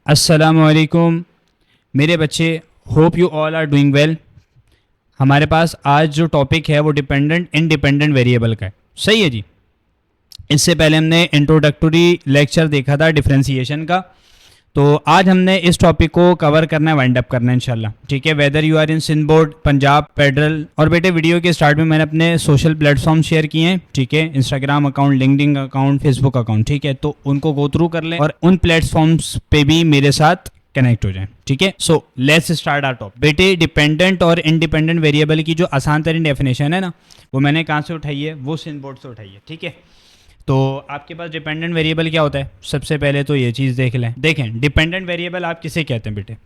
अस्सलामुअलैकुम मेरे बच्चे, hope you all are doing well. हमारे पास आज जो टॉपिक है वो डिपेंडेंट इंडिपेंडेंट वेरिएबल का है। सही है जी। इससे पहले हमने इंट्रोडक्टरी लेक्चर देखा था डिफरेंशिएशन का, तो आज हमने इस टॉपिक को कवर करना है, वाइंड अप करना है इंशाल्लाह। ठीक है, whether you are in Sindh board, Punjab federal. और बेटे वीडियो के स्टार्ट में मैंने अपने सोशल प्लेटफॉर्म शेयर किए हैं, ठीक है, Instagram account, LinkedIn account, Facebook account, ठीक है, तो उनको गो थ्रू कर लें और उन प्लेटफॉर्म्स पे भी मेरे साथ कनेक्ट हो जाए। ठीक है, so let's start our topic. बेटे, डिपेंडेंट और इंडिपेंडेंट वेरिएबल की जो आसान तरीन डेफिनेशन है ना, वो मैंने कहाँ से उठाई है? वो सिंध बोर्ड से उठाई है। ठीक है, तो आपके पास डिपेंडेंट वेरिएबल क्या होता है? सबसे पहले तो ये चीज़ देख लें। देखें, डिपेंडेंट वेरिएबल आप किसे कहते हैं बेटे?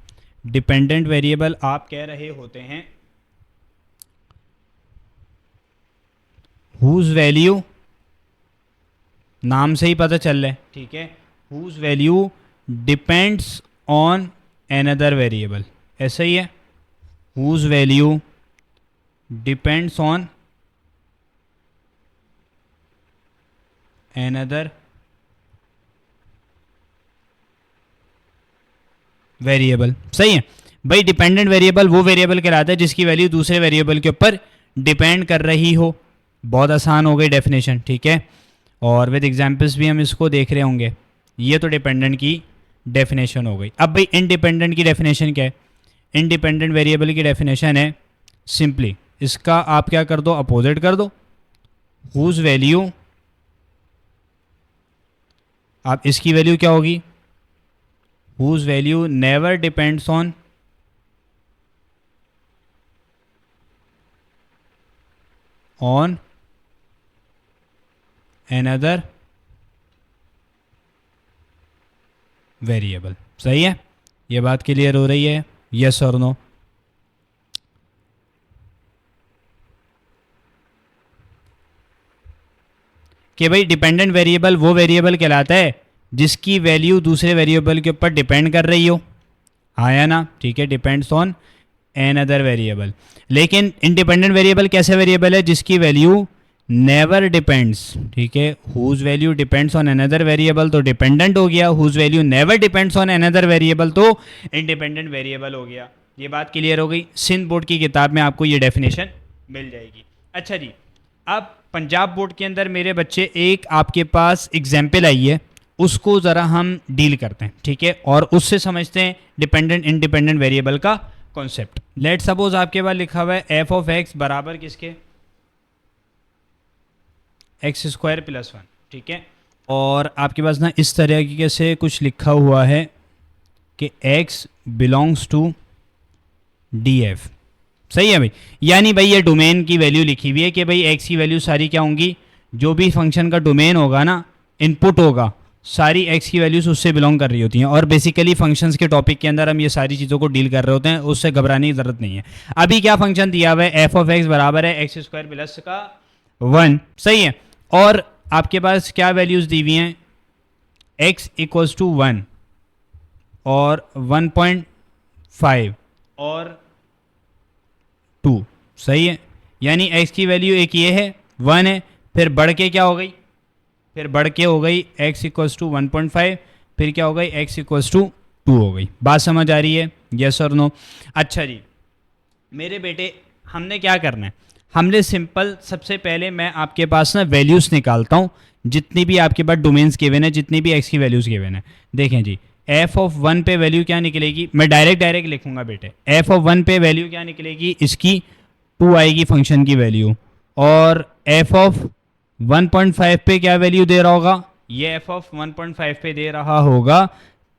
डिपेंडेंट वेरिएबल आप कह रहे होते हैं हुज वैल्यू, नाम से ही पता चल रहा है, ठीक है, whose value depends on another variable. ऐसा ही है, whose value depends on another variable. सही है भाई, डिपेंडेंट वेरिएबल वो वेरिएबल कहलाता है जिसकी वैल्यू दूसरे वेरिएबल के ऊपर डिपेंड कर रही हो। बहुत आसान हो गई डेफिनेशन, ठीक है, और विद एग्जांपल्स भी हम इसको देख रहे होंगे। ये तो डिपेंडेंट की डेफिनेशन हो गई। अब भाई इंडिपेंडेंट की डेफिनेशन क्या है? इंडिपेंडेंट वेरिएबल की डेफिनेशन है सिंपली, इसका आप क्या कर दो, अपोजिट कर दो। हुज वैल्यू, आप इसकी वैल्यू क्या होगी? Whose value never depends on another variable. सही है, ये बात क्लियर हो रही है? यस और नो? कि भाई डिपेंडेंट वेरिएबल वो वेरिएबल कहलाता है जिसकी वैल्यू दूसरे वेरिएबल के ऊपर डिपेंड कर रही हो। आया ना? ठीक है, depends on another variable. लेकिन इंडिपेंडेंट वेरिएबल कैसे वेरिएबल है? जिसकी वैल्यू नेवर डिपेंड्स, ठीक है, whose value depends on another variable तो डिपेंडेंट हो गया, whose value never depends on another variable तो इंडिपेंडेंट वेरिएबल हो गया। ये बात क्लियर हो गई? सिंध बोर्ड की किताब में आपको ये डेफिनेशन मिल जाएगी। अच्छा जी, अब पंजाब बोर्ड के अंदर मेरे बच्चे एक आपके पास एग्जाम्पल आई है, उसको ज़रा हम डील करते हैं, ठीक है, और उससे समझते हैं डिपेंडेंट इंडिपेंडेंट वेरिएबल का कॉन्सेप्ट। लेट सपोज आपके पास लिखा हुआ है एफ ऑफ एक्स बराबर किसके? एक्स स्क्वायर प्लस 1, ठीक है, और आपके पास ना इस तरीके से कुछ लिखा हुआ है कि X belongs to D F. सही है भाई, यानी भाई ये डोमेन की वैल्यू लिखी हुई है कि भाई एक्स की वैल्यू सारी क्या होंगी? जो भी फंक्शन का डोमेन होगा ना, इनपुट होगा, सारी एक्स की वैल्यूज उससे बिलोंग कर रही होती हैं। और बेसिकली फंक्शंस के टॉपिक के अंदर हम ये सारी चीज़ों को डील कर रहे होते हैं, उससे घबराने की ज़रूरत नहीं है। अभी क्या फंक्शन दिया हुआ है? एफ ऑफ एक्स बराबर है एक्स स्क्वायर प्लस का 1। सही है, और आपके पास क्या वैल्यूज़ दी हुई हैं? एक्स इक्वल्स टू 1 और 1.5 और 2। सही है, यानी x की वैल्यू एक ये है 1 है, फिर बढ़ के क्या हो गई? फिर बढ़ के हो गई x इक्वल्स टू 1.5, फिर क्या हो गई? x इक्वल्स टू 2 हो गई। बात समझ आ रही है? यस और नो? अच्छा जी मेरे बेटे, हमने क्या करना है? हमने सिंपल, सबसे पहले मैं आपके पास ना वैल्यूज़ निकालता हूँ, जितनी भी आपके पास डोमेन्स गिवन है, जितनी भी x की वैल्यूज़ गिवन है। देखें जी, एफ ऑफ 1 पे वैल्यू क्या निकलेगी? मैं डायरेक्ट लिखूंगा बेटे। एफ ऑफ 1 पे वैल्यू क्या निकलेगी? इसकी 2 आएगी फंक्शन की वैल्यू। और एफ ऑफ 1.5 पे क्या वैल्यू दे रहा होगा? ये एफ ऑफ 1.5 पे दे रहा होगा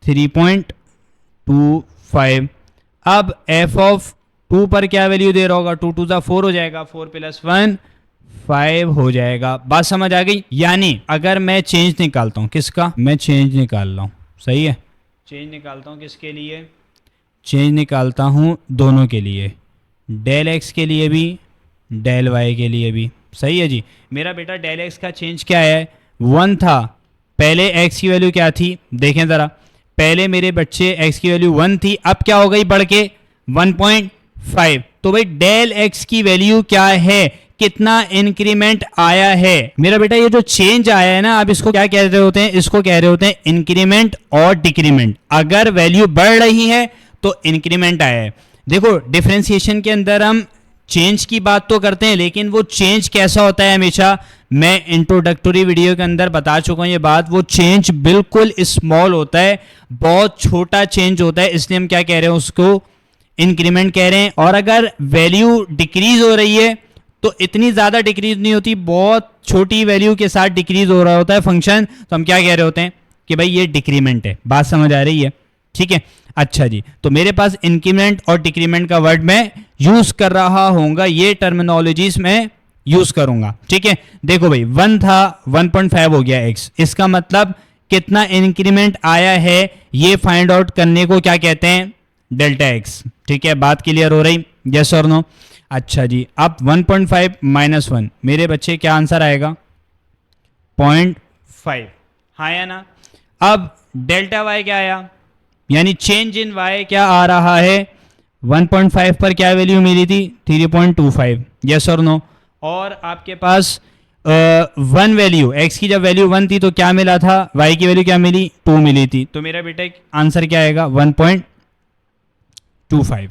3.25। अब एफ ऑफ 2 पर क्या वैल्यू दे रहा होगा? 2 2 ज़ा 4 हो जाएगा, 4 प्लस 1 5 हो जाएगा। बात समझ आ गई? यानी अगर मैं चेंज निकालता हूँ, किसका? मैं चेंज निकाल रहा हूँ। सही है, चेंज निकालता हूँ किसके लिए? चेंज निकालता हूँ दोनों के लिए, डेल एक्स के लिए भी, डेल वाई के लिए भी। सही है जी, मेरा बेटा डेल एक्स का चेंज क्या है? 1 था, पहले एक्स की वैल्यू क्या थी? देखें ज़रा, पहले मेरे बच्चे एक्स की वैल्यू 1 थी, अब क्या हो गई? बढ़ के 1.5। तो भाई डेल एक्स की वैल्यू क्या है? कितना इंक्रीमेंट आया है। मेरा बेटा ये जो चेंज आया है ना, आप इसको क्या कह रहे होते हैं, इसको कह रहे होते हैं इंक्रीमेंट और डिक्रीमेंट। अगर वैल्यू बढ़ रही है तो इंक्रीमेंट आया है। देखो डिफरेंशिएशन के अंदर हम चेंज की बात तो करते हैं, लेकिन वो चेंज कैसा होता है हमेशा, मैं इंट्रोडक्टरी वीडियो के अंदर बता चुका हूं ये बात, वो चेंज बिल्कुल स्मॉल होता है, बहुत छोटा चेंज होता है, इसलिए हम क्या कह रहे हैं, उसको इंक्रीमेंट कह रहे हैं। और अगर वैल्यू डिक्रीज हो रही है तो इतनी ज्यादा डिक्रीज नहीं होती, बहुत छोटी वैल्यू के साथ डिक्रीज हो रहा होता है फंक्शन, तो हम क्या कह रहे होते हैं कि भाई ये डिक्रीमेंट है। बात समझ आ रही है? ठीक है, अच्छा जी। तो मेरे पास इंक्रीमेंट और डिक्रीमेंट का वर्ड मैं यूज कर रहा होऊंगा, ये टर्मिनोलॉजीज मैं यूज करूंगा। ठीक है, देखो भाई 1 था, 1.5 हो गया x, इसका मतलब कितना इंक्रीमेंट आया है ये फाइंड आउट करने को क्या कहते हैं, डेल्टा x। ठीक है, बात क्लियर हो रही, यस और नो? अच्छा जी, अब 1.5 माइनस 1, मेरे बच्चे क्या आंसर आएगा, 0.5, हाँ या ना? अब डेल्टा y क्या आया, यानी चेंज इन y क्या आ रहा है, 1.5 पर क्या वैल्यू मिली थी, 3.25, यस और नो? और आपके पास 1 वैल्यू, x की जब वैल्यू 1 थी तो क्या मिला था, y की वैल्यू क्या मिली, 2 मिली थी, तो मेरा बेटा आंसर क्या आएगा, 1.25,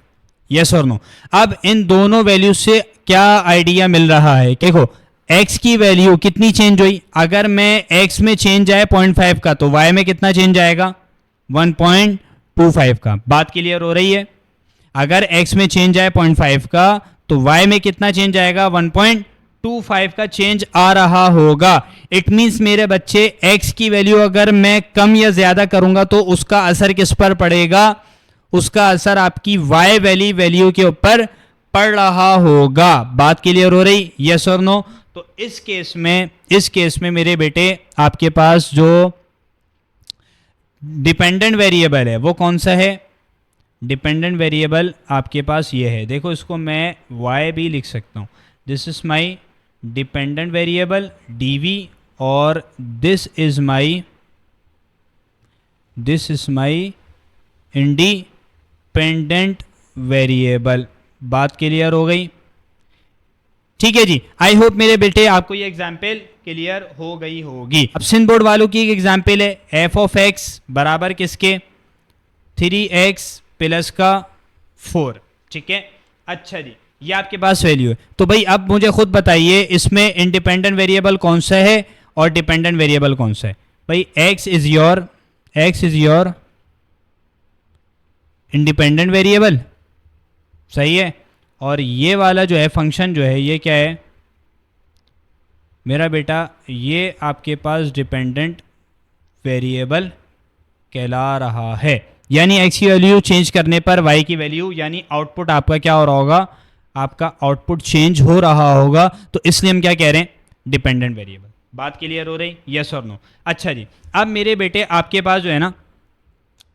यस और नो? अब इन दोनों वैल्यू से क्या आइडिया मिल रहा है, देखो x की वैल्यू कितनी चेंज हुई, अगर मैं x में चेंज आए 0.5 का तो y में कितना चेंज आएगा, 1.25 का। बात क्लियर हो रही है? अगर x में चेंज आए 0.5 का तो y में कितना चेंज आएगा, 1.25 का चेंज आ रहा होगा। इट मींस मेरे बच्चे x की वैल्यू अगर मैं कम या ज्यादा करूंगा तो उसका असर किस पर पड़ेगा, उसका असर आपकी y वैल्यू के ऊपर पड़ रहा होगा। बात क्लियर हो रही, यस और नो? तो इस केस में मेरे बेटे आपके पास जो डिपेंडेंट वेरिएबल है वो कौन सा है, डिपेंडेंट वेरिएबल आपके पास ये है, देखो इसको मैं y भी लिख सकता हूँ, this is my dependent variable dv और this is my independent variable. बात क्लियर हो गई? ठीक है जी, आई होप मेरे बेटे आपको ये एग्जाम्पल क्लियर हो गई होगी। अब सिंध बोर्ड वालों की एक एग्जाम्पल है, f ऑफ x बराबर किसके, 3x प्लस का 4। ठीक है, अच्छा जी, ये आपके पास वैल्यू है। तो भाई अब मुझे खुद बताइए इसमें इंडिपेंडेंट वेरिएबल कौन सा है और डिपेंडेंट वेरिएबल कौन सा है। भाई x is your independent variable, सही है, और ये वाला जो है फंक्शन जो है ये क्या है मेरा बेटा, ये आपके पास डिपेंडेंट वेरिएबल कहला रहा है। यानी x की वैल्यू चेंज करने पर y की वैल्यू यानी आउटपुट आपका क्या हो रहा होगा, आपका आउटपुट चेंज हो रहा होगा, तो इसलिए हम क्या कह रहे हैं, डिपेंडेंट वेरिएबल। बात क्लियर हो रही, यस और नो? अच्छा जी, अब मेरे बेटे आपके पास जो है ना,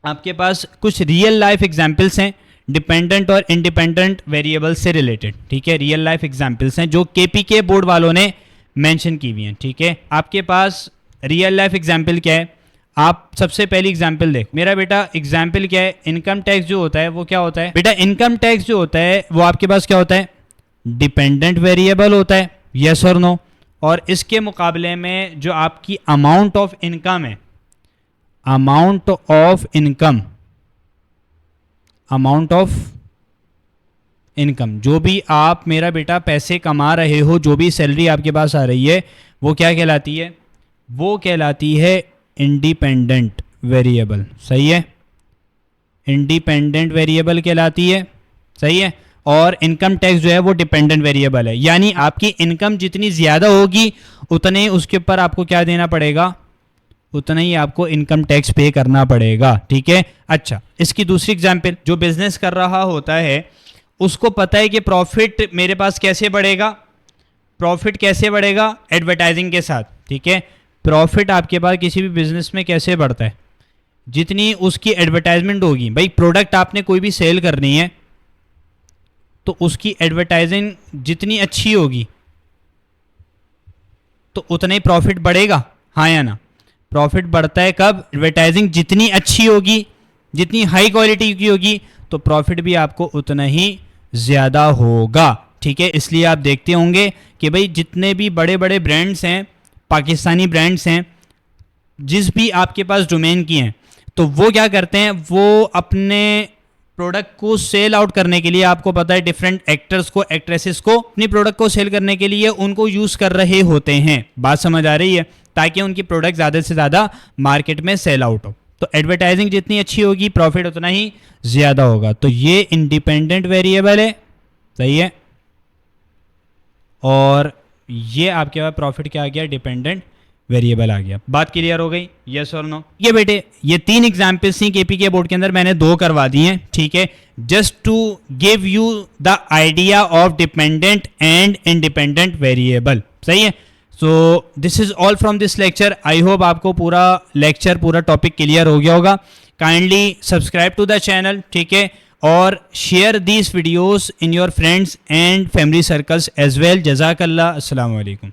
आपके पास कुछ रियल लाइफ एग्जाम्पल्स हैं डिपेंडेंट और इंडिपेंडेंट वेरिएबल से रिलेटेड। ठीक है, रियल लाइफ एग्जाम्पल्स हैं जो केपीके बोर्ड वालों ने मेंशन की हुई हैं। ठीक है, आपके पास रियल लाइफ एग्जाम्पल क्या है, आप सबसे पहली एग्जाम्पल देख मेरा बेटा, एग्जाम्पल क्या है, इनकम टैक्स जो होता है वो क्या होता है बेटा, इनकम टैक्स जो होता है वो आपके पास क्या होता है, डिपेंडेंट वेरिएबल होता है, यस और नो? और इसके मुकाबले में जो आपकी अमाउंट ऑफ इनकम है, अमाउंट ऑफ इनकम, जो भी आप मेरा बेटा पैसे कमा रहे हो, जो भी सैलरी आपके पास आ रही है वो क्या कहलाती है, वो कहलाती है इंडिपेंडेंट वेरिएबल। सही है, इंडिपेंडेंट वेरिएबल कहलाती है, सही है। और इनकम टैक्स जो है वो डिपेंडेंट वेरिएबल है, यानी आपकी इनकम जितनी ज़्यादा होगी उतने ही उसके ऊपर आपको क्या देना पड़ेगा, उतना ही आपको इनकम टैक्स पे करना पड़ेगा। ठीक है, अच्छा, इसकी दूसरी एग्जाम्पल, जो बिजनेस कर रहा होता है उसको पता है कि प्रॉफिट मेरे पास कैसे बढ़ेगा, प्रॉफिट कैसे बढ़ेगा, एडवर्टाइजिंग के साथ। ठीक है, प्रॉफिट आपके पास किसी भी बिजनेस में कैसे बढ़ता है, जितनी उसकी एडवर्टाइजमेंट होगी। भाई प्रोडक्ट आपने कोई भी सेल करनी है तो उसकी एडवर्टाइजिंग जितनी अच्छी होगी तो उतना ही प्रॉफिट बढ़ेगा, हाँ या ना? प्रॉफिट बढ़ता है कब, एडवर्टाइजिंग जितनी अच्छी होगी, जितनी हाई क्वालिटी की होगी तो प्रॉफिट भी आपको उतना ही ज़्यादा होगा। ठीक है, इसलिए आप देखते होंगे कि भाई जितने भी बड़े बड़े ब्रांड्स हैं, पाकिस्तानी ब्रांड्स हैं, जिस भी आपके पास डोमेन की हैं, तो वो क्या करते हैं, वो अपने प्रोडक्ट को सेल आउट करने के लिए, आपको पता है डिफरेंट एक्टर्स को, एक्ट्रेसेस को अपनी प्रोडक्ट को सेल करने के लिए उनको यूज़ कर रहे होते हैं। बात समझ आ रही है? ताकि उनकी प्रोडक्ट ज़्यादा से ज़्यादा मार्केट में सेल आउट हो। तो एडवर्टाइजिंग जितनी अच्छी होगी, प्रॉफिट उतना ही ज़्यादा होगा। तो ये इंडिपेंडेंट वेरिएबल है, सही है। और ये आपके पास प्रॉफिट क्या आ गया, डिपेंडेंट वेरिएबल आ गया। बात क्लियर हो गई, यस और नो? ये बेटे ये 3 एग्जाम्पल्स थी केपीके बोर्ड के अंदर, मैंने 2 करवा दी हैं, ठीक है, just to give you the idea of dependent and independent variable, सही है। So this is all from this lecture. I hope आपको पूरा लेक्चर, पूरा टॉपिक क्लियर हो गया होगा। Kindly subscribe to the channel, ठीक है, और share these videos in your friends and family circles as well. जज़ाकल्लाह, अस्सलाम वालेकुम।